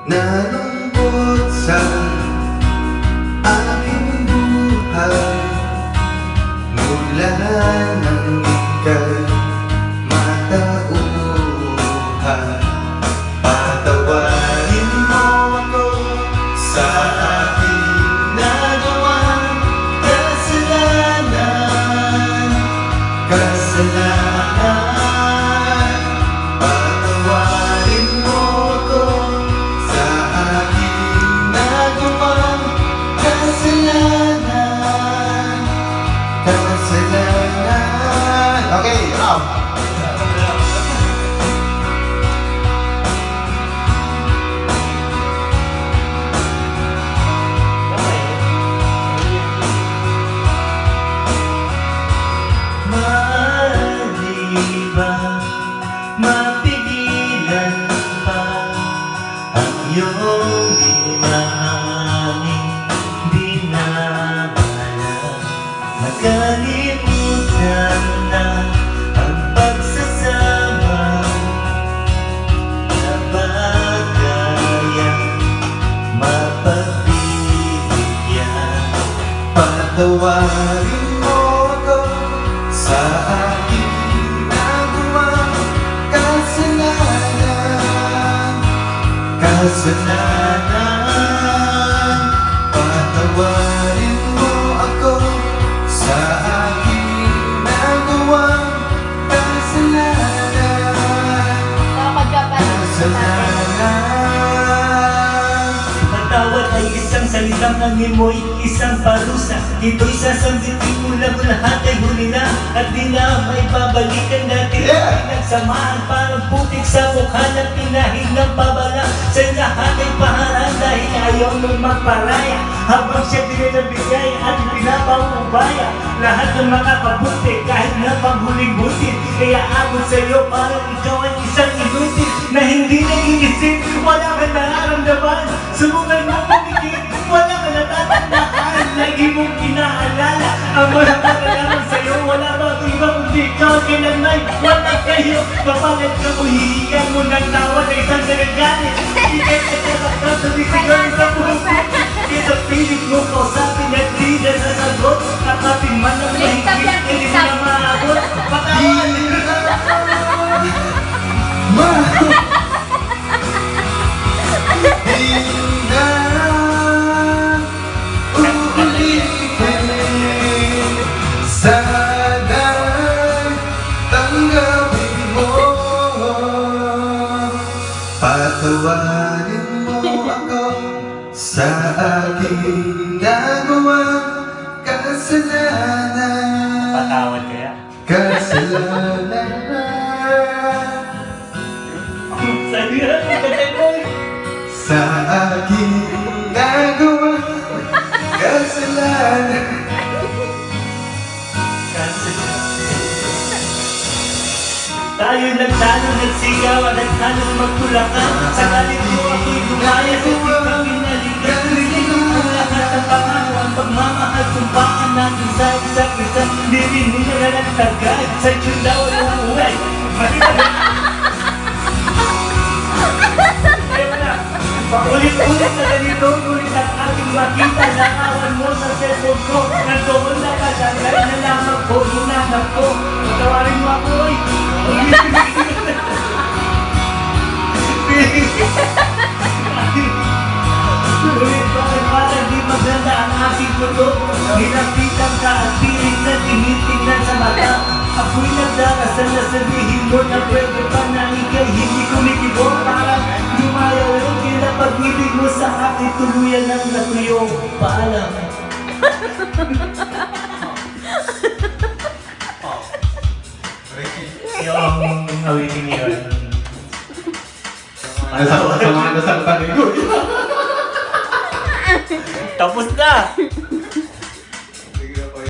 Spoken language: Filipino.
nalungkot sa aking buhay mula nang ika'y matauhan. Patawarin mo ako sa aking nagawang kasalanan. Patawarin mo ako sa aking nagawang kasalanan. Okay, Rob. Mapigilan pa ang iyong dinaaning binabala. Nakalimutan na ang pagsasama na bagayang mapagbibigyan. Patawarin mo ako sa aking nagawang kasalanan. Patawarin mo ako sa aking nagawang kasalanan. Patawad ay isang salitang angimoy, isang parusa. Dito'y sasambitin mo lang lahat ay huli na at di na may babalikan natin. Pinagsamahan parang putik sa mukha ng pinahid ng babala. Sa lahat ay paharang dahil ayaw mong magparaya. Habang siya binabigay at pinapaubaya lahat ng mga kabuti kahit na panghuling buti. Kaya abot sa'yo parang ikaw ay isang inutil na hindi nag-iisip, wala kang nararamdaman. Subukan mo pumikit, wala kang natatandaan. Lagi mong inaalala ang mga pagkalaman sa'yo. Wala ba iba kundi ikaw kailanman wala kayo. Papalit ka mo, hihigan mo ng tawa na isang nagagalit. Ikay ka sa sumisigaw sa puso. Kaya pilit mo kausapin at di na sasagot. Kapatid man ang mahigit, hindi mo na maabot. Patawad! Sana tanggapin mo. Patawarin mo ako sa aking nagawang kasalanan. Patawad kaya? Kasalanan. Sabi na lang katay Sa aking nagawang kasalanan. Tayo nagtalo, nagsigaw at nagtalos magtulakan. Sa galit mo ako'y gumaya sa ikaw pinaligan. Sino mo lahat ang pangako, ang pagmamahal, sumpaan natin sa isa't isa. Hindi rin nila na nagtagay, sa iyong daw ay umuwi. Paulit-ulit na ganito, ulit ang aking makita. Nakawan mo sa cellphone ko. Nandoon na kasagay na lamang ko, hinanap ko. Patawarin mo ako, oy. Bakit parang di maganda ang aking puto? Nilapitan ka at piling na tinitingnan sa mata. Ako'y nagdarasal na sabihin mo na pwede pa na ikay hindi kumikibo. Parang lumayaw yung kila pag-ibig mo sa akin. Tuluyan ng natuyo. Paalam. Yung awitin niyo. Sa mga dasal pa rin ko. Tapos na!